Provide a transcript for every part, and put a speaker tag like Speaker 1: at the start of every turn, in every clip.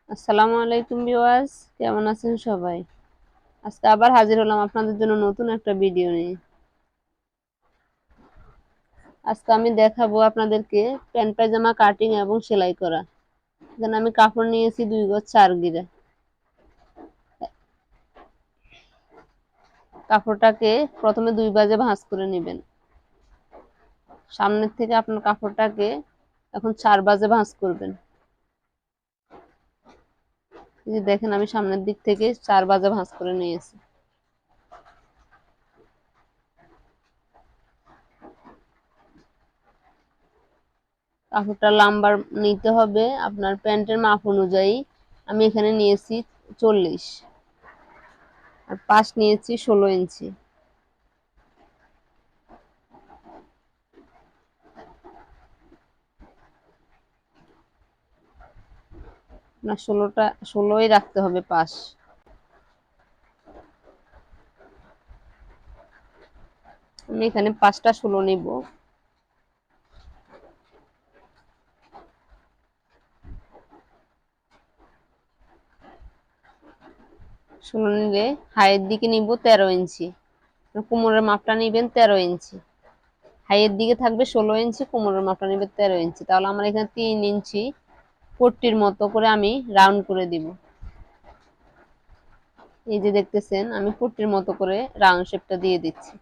Speaker 1: আসসালামু আলাইকুম ভিউয়ার্স, কেমন আছেন সবাই? আজকে আবার হাজির হলাম আপনাদের জন্য নতুন একটা ভিডিও নিয়ে। আজকে আমি দেখাবো আপনাদেরকে প্যান্ট পায়জামা কাটিং এবং সেলাই করা। এখানে আমি কাপড় নিয়েছি 2 গজ 4 গিরা। কাপড়টাকে প্রথমে 2 ভাঁজে ভাঁজ করে নেবেন। সামনের থেকে আপনার কাপড়টাকে এখন 4 ভাঁজে ভাঁজ করবেন। এই যে দেখেন আমি সামনের দিক থেকে 4 ভাঁজে ভাঁজ করে নিয়েছি। কাপড়টা লম্বা নিতে হবে আপনার প্যান্টের মাপ অনুযায়ী। আমি এখানে নিয়েছি 40 আর পাশ নিয়েছি 16 ইঞ্চি। না, 16ই রাখতে হবে পাশ। আমি এখানে 5টা 16 নিব। 16 নিলে হাইয়ের দিকে নিব 13 ইঞ্চি। কোমরের মাপটা নিবেন 13 ইঞ্চি। হাইয়ের দিকে থাকবে 16 ইঞ্চি, কোমরের মাপটা নিবে 13 ইঞ্চি। তাহলে আমার এখানে 3 ইঞ্চি পট্টির মতো করে আমি রাউন্ড করে দিব। এই যে দেখতেছেন আমি পট্টির মতো করে রাউন্ড শেপটা দিয়ে দিচ্ছি।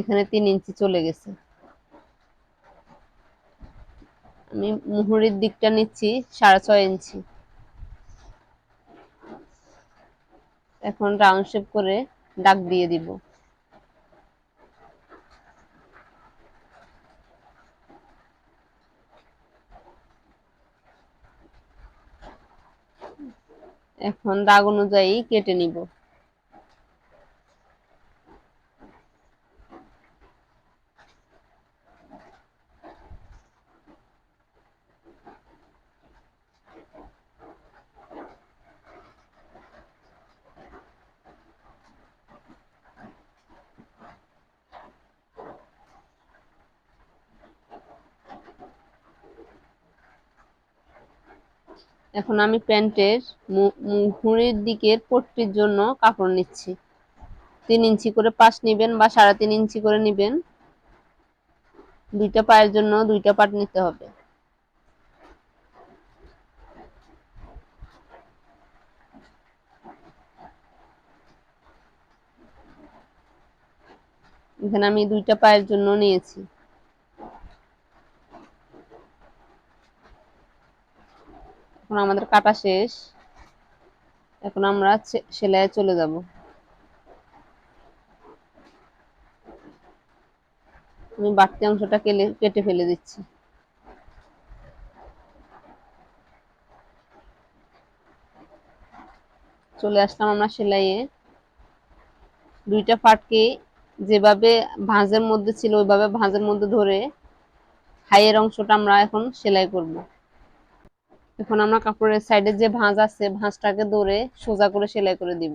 Speaker 1: এখানে 3 ইঞ্চি চলে গেছে। আমি মুহুরির দিকটা নিচ্ছি 6.5 ইঞ্চি। এখন রাউন্ড শেপ করে দাগ দিয়ে দিব। এখন দাগ অনুযায়ী কেটে নিব। এখন আমি প্যান্টের মুহুরির দিকের পট্টির জন্য কাপড় নিচ্ছি। 3 ইঞ্চি করে পাশ নিবেন বা 3.5 ইঞ্চি করে নিবেন। 2টা পায়ের জন্য 2টা পাট নিতে হবে। এখানে আমি 2টা পায়ের জন্য নিয়েছি। এখন আমাদের কাটা শেষ। এখন আমরা সেলাইয়ে চলে যাব। আমি বাড়তি অংশটা কেটে ফেলে দিচ্ছি। চলে আসলাম আমরা সেলাইয়ে। 2টা পাটকে যেভাবে ভাঁজের মধ্যে ছিল ওইভাবে ভাঁজের মধ্যে ধরে হাইয়ের অংশটা আমরা এখন সেলাই করব। এখন আমরা কাপড়ের সাইডে যে ভাঁজ আছে ভাঁজটাকে ধরে সোজা করে সেলাই করে দিব।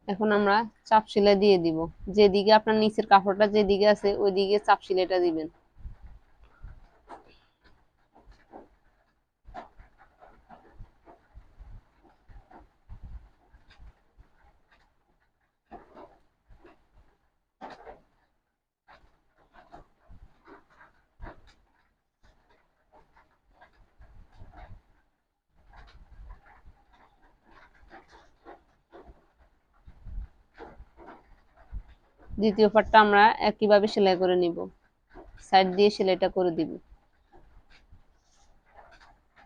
Speaker 1: এখন আমরা চাপ সেলাই দিয়ে দিব। যেদিকে আপনার নিচের কাপড়টা যেদিকে আছে ওইদিকে চাপ সেলাইটা দিবেন। দ্বিতীয় পাটটা আমরা একইভাবে সেলাই করে নিব। সাইড দিয়ে সেলাইটা করে দিব।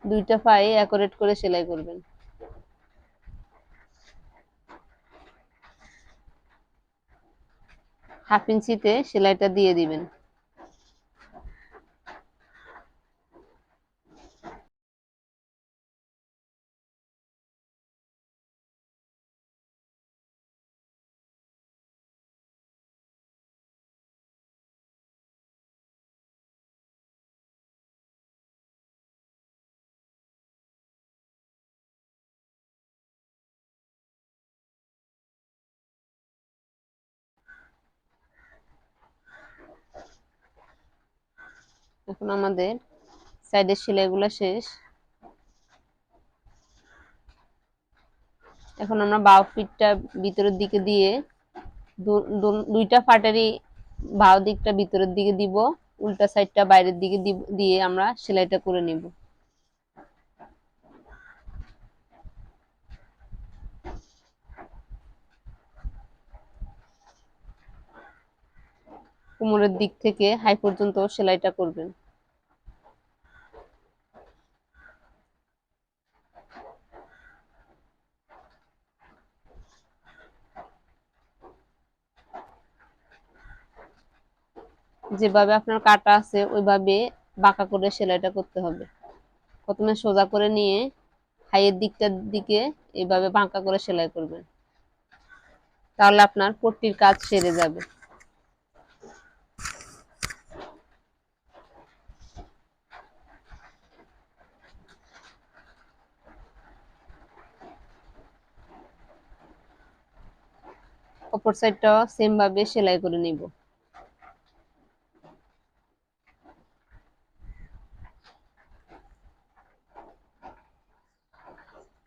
Speaker 1: 2টা পায়ে অ্যাকুরেট করে সেলাই করবেন। হাফ ইঞ্চিতে সেলাইটা দিয়ে দিবেন। এখন আমাদের সাইডের সেলাইগুলো শেষ। এখন আমরা বাউ পিঠটা ভিতরের দিকে দিয়ে দুইটা পাটেরই বাউ দিকটা ভিতরের দিকে দিব, উল্টা সাইডটা বাইরের দিকে দিয়ে আমরা সেলাইটা করে নিব। কোমরের দিক থেকে হাই পর্যন্ত সেলাইটা করবেন। যেভাবে আপনার কাটা আছে ওইভাবে বাঁকা করে সেলাইটা করতে হবে। প্রথমে সোজা করে নিয়ে হাইয়ের দিকটার দিকে এইভাবে বাঁকা করে সেলাই করবেন, তাহলে আপনার পট্টির কাজ সেরে যাবে। অপর সাইডটাও সেম ভাবে সেলাই করে নিব।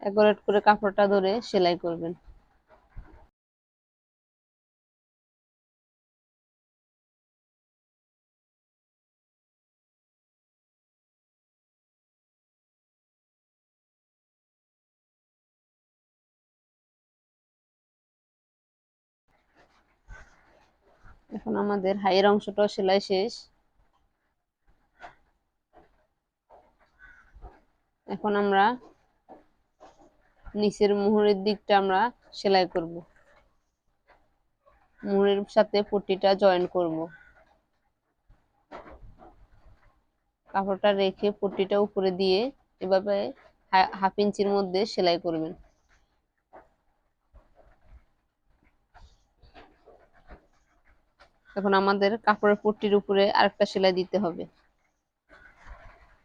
Speaker 1: অ্যাকুরেট করে কাপড়টা ধরে সেলাই করবেন। এখন আমাদের হাইয়ের অংশটাও সেলাই শেষ। এখন আমরা নিচের মুহুরের দিকটা আমরা সেলাই করব, মুহুরের সাথে পট্টিটা জয়েন করব। কাপড়টা রেখে পট্টিটা উপরে দিয়ে এভাবে হাফ ইঞ্চির মধ্যে সেলাই করবেন। এখন আমাদের কাপড়ের পট্টির উপরে আরেকটা সেলাই দিতে হবে,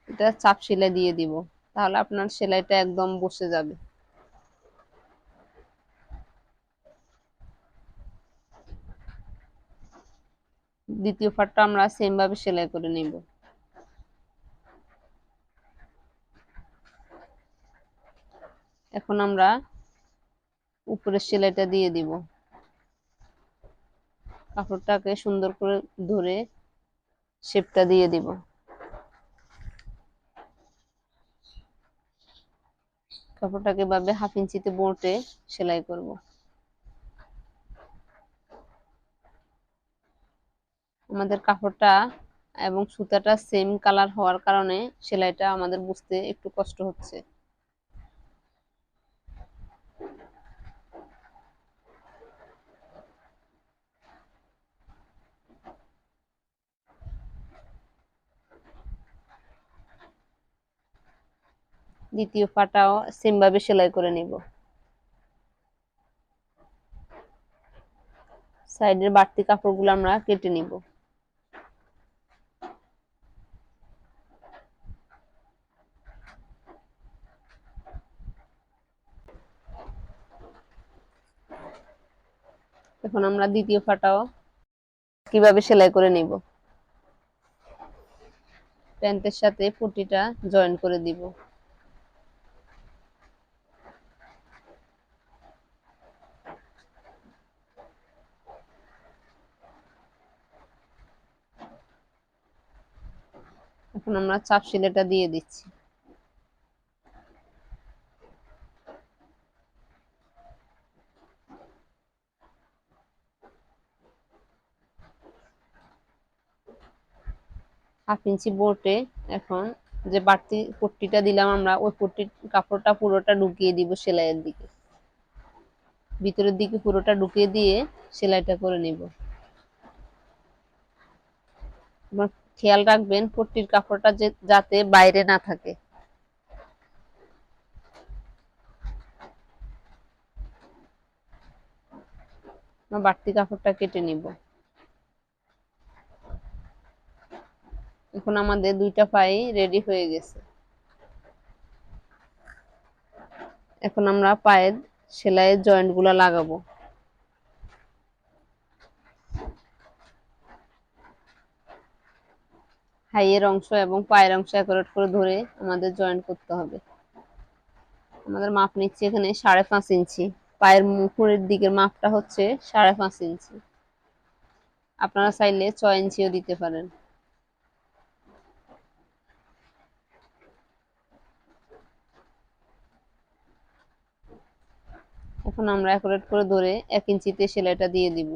Speaker 1: এটা চাপ সেলাই দিয়ে দিব, তাহলে আপনার সেলাইটা একদম বসে যাবে। দ্বিতীয় পাটটা আমরা সেম ভাবে সেলাই করে নিব। এখন আমরা উপরের সেলাইটা দিয়ে দিব, কাপড়টাকে সুন্দর করে ধরে শেপটা দিয়ে দিব। কাপড়টাকে ভাবে হাফ ইঞ্চিতে বোটে সেলাই করব। আমাদের কাপড়টা এবং সুতাটা সেম কালার হওয়ার কারণে সেলাইটা আমাদের বুঝতে একটু কষ্ট হচ্ছে। দ্বিতীয় পাটাও সেম ভাবে সেলাই করে নিব। সাইডের বাড়তি কাপড়গুলো আমরা কেটে নিব। এখন আমরা দ্বিতীয় পাটাও কিভাবে সেলাই করে নিব। প্যান্টের সাথে পট্টিটা জয়েন করে দিব। এখন আমরা চাপ সেলাইটা দিয়ে দিচ্ছি। হাফ ইঞ্চি বোটে এখন যে বাড়তি পট্টিটা দিলাম আমরা ওই পট্টির কাপড়টা পুরোটা ঢুকিয়ে দিব সেলাইয়ের দিকে, ভিতরের দিকে পুরোটা ঢুকিয়ে দিয়ে সেলাইটা করে নিব। খেয়াল রাখবেন পট্টির কাপড়টা যাতে বাইরে না থাকে। বাড়তি কাপড়টা কেটে নিব। এখন আমাদের দুইটা পাই রেডি হয়ে গেছে। এখন আমরা পায়ের সেলাইয়ের জয়েন্ট গুলা লাগাবো। হাইয়ের অংশ এবং পায়ের অংশ অ্যাকুরেট করে ধরে আমাদের জয়েন করতে হবে। আমাদের মাপ নিচ্ছি এখানে 5.5 ইঞ্চি। পায়ের মুখের দিকের মাপটা হচ্ছে 5.5 ইঞ্চি। আপনারা চাইলে 6 ইঞ্চিও দিতে পারেন। এখন আমরা অ্যাকুরেট করে ধরে 1 ইঞ্চিতে সেলাইটা দিয়ে দিব।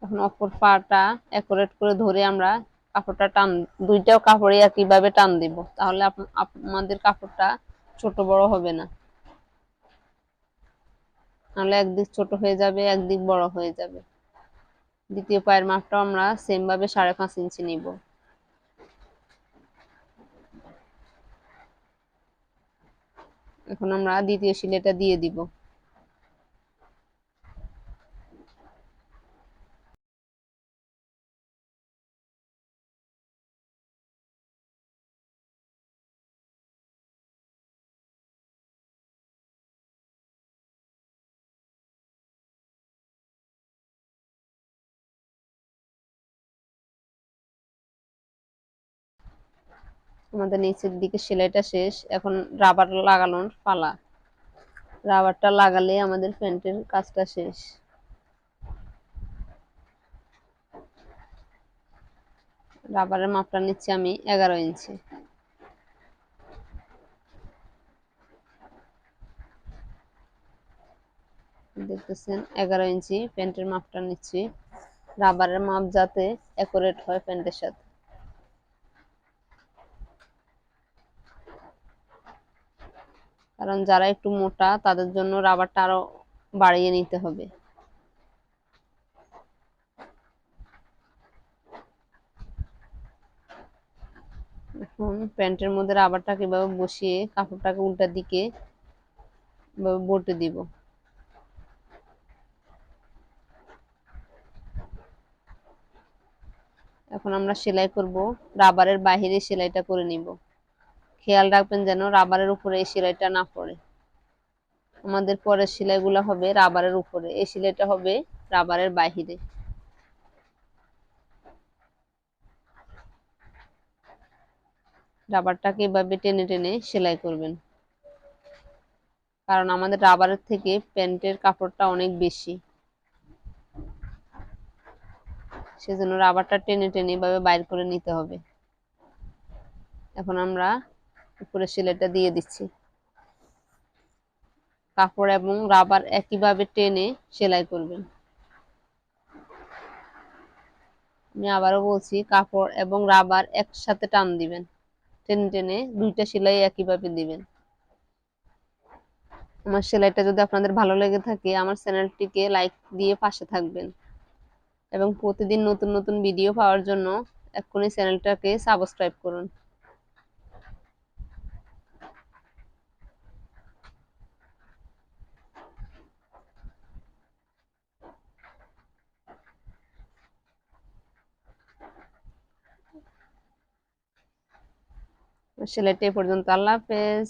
Speaker 1: এখন অপর পাটা অ্যাকুরেট করে ধরে আমরা কাপড়টা টান, দুইটাও কাপড়ে একইভাবে টান দিব, তাহলে আমাদের কাপড়টা ছোট বড় হবে না। নাহলে একদিক ছোট হয়ে যাবে, একদিক বড় হয়ে যাবে। দ্বিতীয় পায়ের মাপটাও আমরা সেম ভাবে 5.5 ইঞ্চি নিব। এখন আমরা দ্বিতীয় সেলাইটা দিয়ে দিব। আমাদের নিচের দিকে সেলাইটা শেষ, এখন রাবার লাগানোর পালা। রাবারটা লাগালে আমাদের প্যান্টের কাজটা শেষ। রাবারের মাপটা নিচ্ছি আমি 11 ইঞ্চি। দেখতেছেন 11 ইঞ্চি প্যান্টের মাপটা নিচ্ছি। রাবারের মাপ যাতে অ্যাকুরেট হয় প্যান্টের সাথে। কারণ যারা একটু মোটা তাদের জন্য রাবারটা আরো বাড়িয়ে নিতে হবে। এখন প্যান্টের মধ্যে রাবারটা কিভাবে বসিয়ে কাপড়টাকে উল্টা দিকে বটে দিব। এখন আমরা সেলাই করব, রাবারের বাহিরে সেলাইটা করে নিব। খেয়াল রাখবেন যেন রাবারের উপরে এই সেলাইটা না পড়ে। আমাদের পরের সেলাইগুলো হবে রাবারের উপরে, এই সেলাইটা হবে রাবারের বাহিরে। রাবারটাকে এভাবে টেনে টেনে সেলাই করবেন, কারণ আমাদের রাবারের থেকে প্যান্টের কাপড়টা অনেক বেশি, সেজন্য রাবারটা টেনে টেনে এভাবে বাইর করে নিতে হবে। এখন আমরা উপরে সেলাইটা দিয়ে দিচ্ছি। কাপড় এবং রাবার একইভাবে টেনে সেলাই করবেন। আমি আবারও বলছি, কাপড় এবং রাবার একসাথে টান দিবেন, টেনে টেনে দুইটা সেলাই একইভাবে দিবেন। আমার সেলাইটা যদি আপনাদের ভালো লেগে থাকে আমার চ্যানেলটিকে লাইক দিয়ে পাশে থাকবেন, এবং প্রতিদিন নতুন নতুন ভিডিও পাওয়ার জন্য এক্ষুনি চ্যানেলটাকে সাবস্ক্রাইব করুন। সেলাইটা এ পর্যন্ত। আল্লাহ হাফেজ।